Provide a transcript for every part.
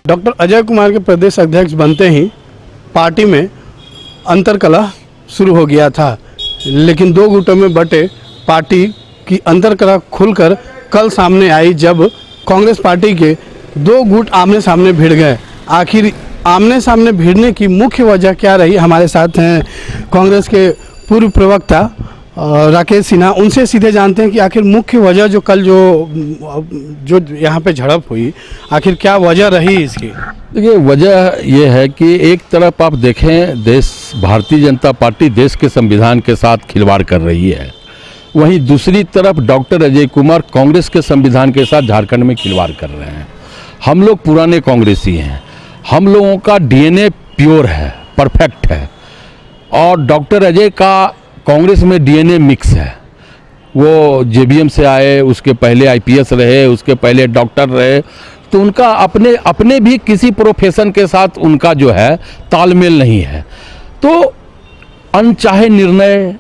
Doctor Ajay Kumar के प्रदेश अध्यक्ष बनते ही पार्टी में अंतर्कलह शुरू हो गया था, लेकिन दो गुटों में बटे पार्टी की अंतर्कलह खुलकर कल सामने आई जब कांग्रेस पार्टी के दो गुट आमने सामने भिड़ गए। आखिर आमने सामने भिड़ने की मुख्य वजह क्या रही? हमारे साथ हैं कांग्रेस के पूर्व प्रवक्ता राकेश सिन्हा। उनसे सीधे जानते हैं कि आखिर मुख्य वजह जो कल जो यहाँ पे झड़प हुई, आखिर क्या वजह रही इसकी? देखिए, वजह यह है कि एक तरफ आप देखें, देश भारतीय जनता पार्टी देश के संविधान के साथ खिलवाड़ कर रही है, वहीं दूसरी तरफ डॉक्टर अजय कुमार कांग्रेस के संविधान के साथ झारखंड में खिलवाड़ कर रहे हैं। हम लोग पुराने कांग्रेसी हैं, हम लोगों का डीएनए प्योर है, परफेक्ट है, और डॉक्टर अजय का कांग्रेस में डीएनए मिक्स है। वो जेबीएम से आए, उसके पहले आईपीएस रहे, उसके पहले डॉक्टर रहे, तो उनका अपने भी किसी प्रोफेशन के साथ उनका जो है तालमेल नहीं है। तो अनचाहे निर्णय,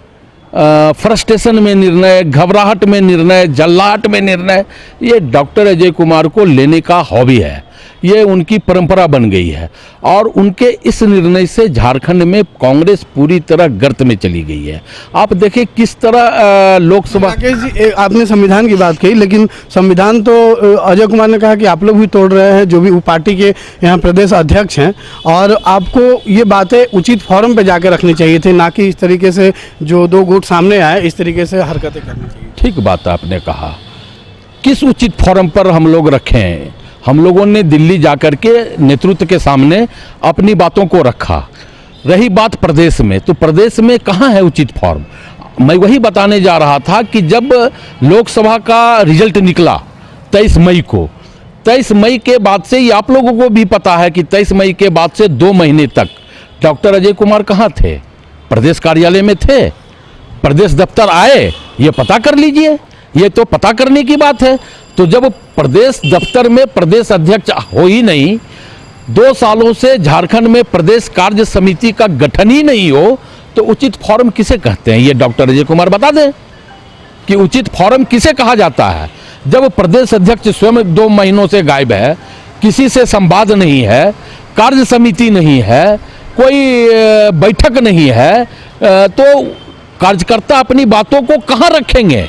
फ्रस्ट्रेशन में निर्णय, घबराहट में निर्णय, जल्लाहट में निर्णय, ये डॉक्टर अजय कुमार को लेने का हॉबी है, ये उनकी परंपरा बन गई है। और उनके इस निर्णय से झारखंड में कांग्रेस पूरी तरह गर्त में चली गई है। आप देखें किस तरह लोकसभा। राकेश जी, आपने संविधान की बात कही, लेकिन संविधान तो अजय कुमार ने कहा कि आप लोग भी तोड़ रहे हैं, जो भी वो पार्टी के यहाँ प्रदेश अध्यक्ष हैं, और आपको ये बातें उचित फोरम पे जाकर रखनी चाहिए थी, ना कि इस तरीके से जो दो गुट सामने आए इस तरीके से हरकतें करनी चाहिए। ठीक बात आपने कहा, किस उचित फोरम पर हम लोग रखें? हम लोगों ने दिल्ली जाकर के नेतृत्व के सामने अपनी बातों को रखा। रही बात प्रदेश में, तो प्रदेश में कहाँ है उचित फॉर्म? मैं वही बताने जा रहा था कि जब लोकसभा का रिजल्ट निकला 23 मई को, 23 मई के बाद से ही आप लोगों को भी पता है कि 23 मई के बाद से 2 महीने तक डॉक्टर अजय कुमार कहाँ थे? प्रदेश कार्यालय में थे? प्रदेश दफ्तर आए? ये पता कर लीजिए, ये तो पता करने की बात है। तो जब प्रदेश दफ्तर में प्रदेश अध्यक्ष हो ही नहीं, 2 सालों से झारखंड में प्रदेश कार्य समिति का गठन ही नहीं हो, तो उचित फॉरम किसे कहते हैं? ये डॉक्टर अजय कुमार बता दें कि उचित फॉरम किसे कहा जाता है। जब प्रदेश अध्यक्ष स्वयं 2 महीनों से गायब है, किसी से संवाद नहीं है, कार्य समिति नहीं है, कोई बैठक नहीं है, तो कार्यकर्ता अपनी बातों को कहाँ रखेंगे?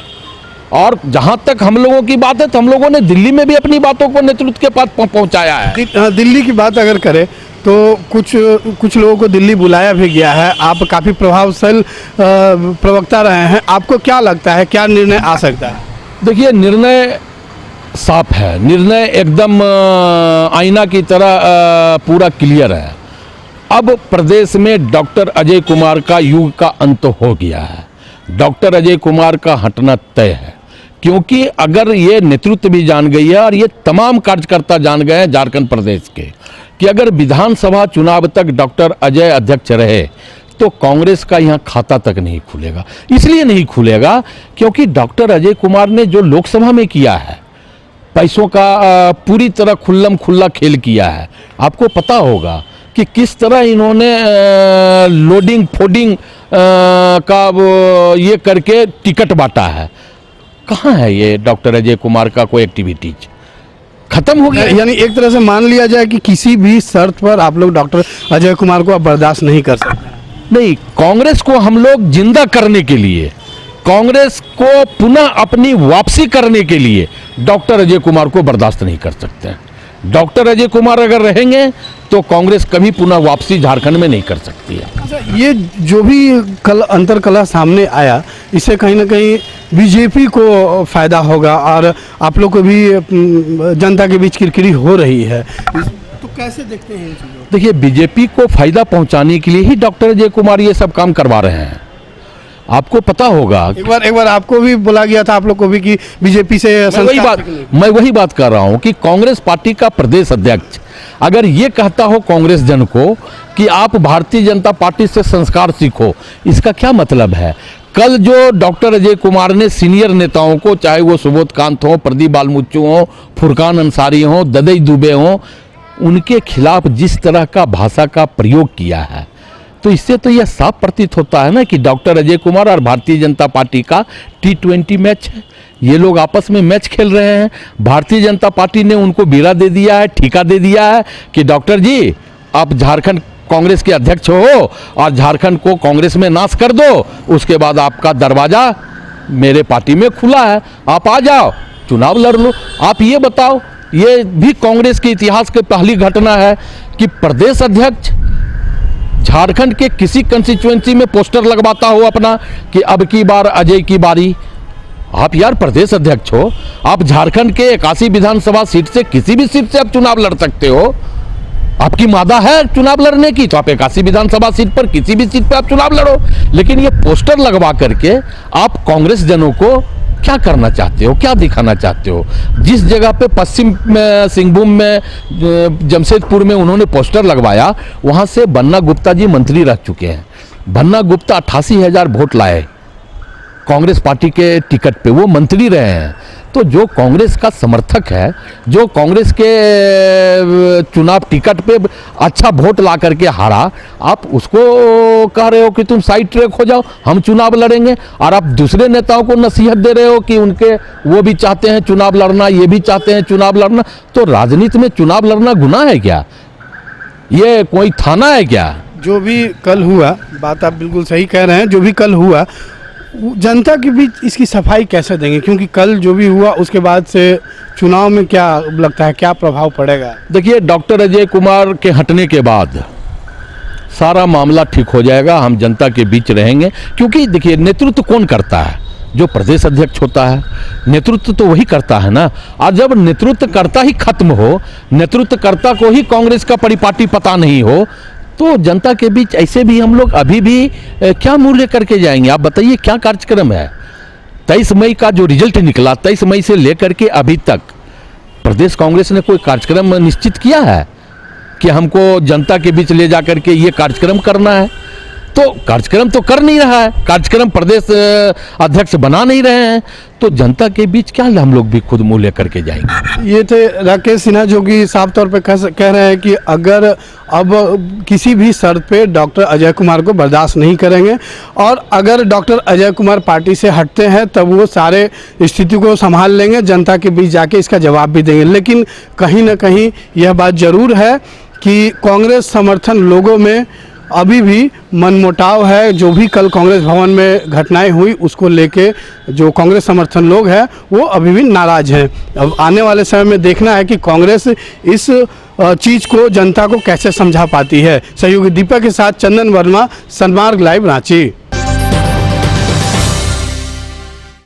और जहां तक हम लोगों की बात है, तो हम लोगों ने दिल्ली में भी अपनी बातों को नेतृत्व के पास पहुंचाया है। दिल्ली की बात अगर करें तो कुछ लोगों को दिल्ली बुलाया भी गया है। आप काफ़ी प्रभावशाली प्रवक्ता रहे हैं, आपको क्या लगता है क्या निर्णय आ सकता है? देखिए, निर्णय साफ है, निर्णय एकदम आईना की तरह पूरा क्लियर है। अब प्रदेश में डॉक्टर अजय कुमार का युग का अंत हो गया है। डॉक्टर अजय कुमार का हटना तय है, क्योंकि अगर ये नेतृत्व भी जान गई है और ये तमाम कार्यकर्ता जान गए हैं झारखंड प्रदेश के कि अगर विधानसभा चुनाव तक डॉक्टर अजय अध्यक्ष रहे तो कांग्रेस का यहाँ खाता तक नहीं खुलेगा। इसलिए नहीं खुलेगा क्योंकि डॉक्टर अजय कुमार ने जो लोकसभा में किया है, पैसों का पूरी तरह खुल्लम खुल्ला खेल किया है। आपको पता होगा कि किस तरह इन्होंने लोडिंग फोडिंग का ये करके टिकट बांटा है। कहाँ है ये डॉक्टर अजय कुमार का कोई एक्टिविटीज? खत्म हो गया। यानी एक तरह से मान लिया जाए कि किसी भी शर्त पर आप लोग डॉक्टर अजय कुमार को अब बर्दाश्त नहीं कर सकते? नहीं, कांग्रेस को हम लोग जिंदा करने के लिए, कांग्रेस को पुनः अपनी वापसी करने के लिए डॉक्टर अजय कुमार को बर्दाश्त नहीं कर सकते। डॉक्टर अजय कुमार अगर रहेंगे तो कांग्रेस कभी पुनः वापसी झारखंड में नहीं कर सकती है। ये जो भी कल अंतर्कलह सामने आया, इससे कहीं ना कहीं बीजेपी को फायदा होगा और आप लोग को भी जनता के बीच किरकिरी हो रही है, तो कैसे देखते हैं इन चीज़ों? देखिए, बीजेपी को फायदा पहुंचाने के लिए ही डॉक्टर अजय कुमार ये सब काम करवा रहे हैं। आपको पता होगा, एक बार आपको भी बोला गया था, आप लोग को भी, कि बीजेपी से मैं वही बात कर रहा हूं कि कांग्रेस पार्टी का प्रदेश अध्यक्ष अगर ये कहता हो कांग्रेस जन को कि आप भारतीय जनता पार्टी से संस्कार सीखो, इसका क्या मतलब है? कल जो डॉक्टर अजय कुमार ने सीनियर नेताओं को, चाहे वो सुबोध कांत हो, प्रदीप बालमुच्चू हो, फुरकान अंसारी हो, ददई दुबे हो, उनके खिलाफ जिस तरह का भाषा का प्रयोग किया है, तो तो इससे तो यह साफ प्रतीत होता है ना कि डॉक्टर अजय कुमार और भारतीय जनता पार्टी का T20 मैच है। ये लोग आपस में मैच खेल रहे हैं। भारतीय जनता पार्टी ने उनको बीड़ा दे दिया है, ठेका दे दिया है कि डॉक्टर जी आप झारखंड कांग्रेस के अध्यक्ष हो और झारखंड को कांग्रेस में नाश कर दो, उसके बाद आपका दरवाजा मेरे पार्टी में खुला है, आप आ जाओ, चुनाव लड़ लो। आप ये बताओ, ये भी कांग्रेस के इतिहास की पहली घटना है कि प्रदेश अध्यक्ष झारखंड के किसी कंस्टिट्यूएंसी में पोस्टर लगवाता हो अपना कि अब की बार अजय की बारी। आप यार प्रदेश अध्यक्ष हो, आप झारखंड के 81 विधानसभा सीट से किसी भी सीट से आप चुनाव लड़ सकते हो। आपकी मादा है चुनाव लड़ने की, तो आप 81 विधानसभा सीट पर किसी भी सीट पर आप चुनाव लड़ो। लेकिन ये पोस्टर लगवा करके आप कांग्रेस जनों को क्या करना चाहते हो, क्या दिखाना चाहते हो? जिस जगह पे पश्चिम सिंहभूम में जमशेदपुर में उन्होंने पोस्टर लगवाया, वहां से बन्ना गुप्ता जी मंत्री रह चुके हैं। बन्ना गुप्ता 88,000 वोट लाए कांग्रेस पार्टी के टिकट पे, वो मंत्री रहे हैं। तो जो कांग्रेस का समर्थक है, जो कांग्रेस के चुनाव टिकट पे अच्छा वोट ला करके हारा, आप उसको कह रहे हो कि तुम साइड ट्रैक हो जाओ, हम चुनाव लड़ेंगे। और आप दूसरे नेताओं को नसीहत दे रहे हो कि उनके वो भी चाहते हैं चुनाव लड़ना, ये भी चाहते हैं चुनाव लड़ना। तो राजनीति में चुनाव लड़ना गुनाह है क्या? ये कोई थाना है क्या? जो भी कल हुआ, बात आप बिल्कुल सही कह रहे हैं, जो भी कल हुआ जनता के बीच इसकी सफाई कैसे देंगे? क्योंकि कल जो भी हुआ उसके बाद से चुनाव में क्या लगता है, क्या प्रभाव पड़ेगा? देखिए, डॉक्टर अजय कुमार के हटने के बाद सारा मामला ठीक हो जाएगा, हम जनता के बीच रहेंगे। क्योंकि देखिए, नेतृत्व कौन करता है? जो प्रदेश अध्यक्ष होता है, नेतृत्व तो वही करता है ना। और जब नेतृत्व करता ही खत्म हो, नेतृत्वकर्ता को ही कांग्रेस का परिपाटी पता नहीं हो, तो जनता के बीच ऐसे भी हम लोग अभी भी क्या मूल्य करके जाएंगे? आप बताइए, क्या कार्यक्रम है? 23 मई का जो रिजल्ट निकला, 23 मई से लेकर के अभी तक प्रदेश कांग्रेस ने कोई कार्यक्रम निश्चित किया है कि हमको जनता के बीच ले जाकर के ये कार्यक्रम करना है? तो कार्यक्रम तो कर नहीं रहा है, कार्यक्रम प्रदेश अध्यक्ष बना नहीं रहे हैं, तो जनता के बीच क्या हम लोग भी खुद मूल्य करके जाएंगे? ये थे राकेश सिन्हा, जो कि साफ तौर पे कह रहे हैं कि अगर अब किसी भी शर्त पे डॉक्टर अजय कुमार को बर्दाश्त नहीं करेंगे, और अगर डॉक्टर अजय कुमार पार्टी से हटते हैं तब वो सारे स्थिति को संभाल लेंगे, जनता के बीच जाके इसका जवाब भी देंगे। लेकिन कहीं ना कहीं यह बात जरूर है कि कांग्रेस समर्थन लोगों में अभी भी मनमुटाव है। जो भी कल कांग्रेस भवन में घटनाएं हुई उसको लेके जो कांग्रेस समर्थन लोग हैं वो अभी भी नाराज हैं। अब आने वाले समय में देखना है कि कांग्रेस इस चीज़ को जनता को कैसे समझा पाती है। सहयोगी दीपक के साथ चंदन वर्मा, सनमार्ग लाइव, रांची।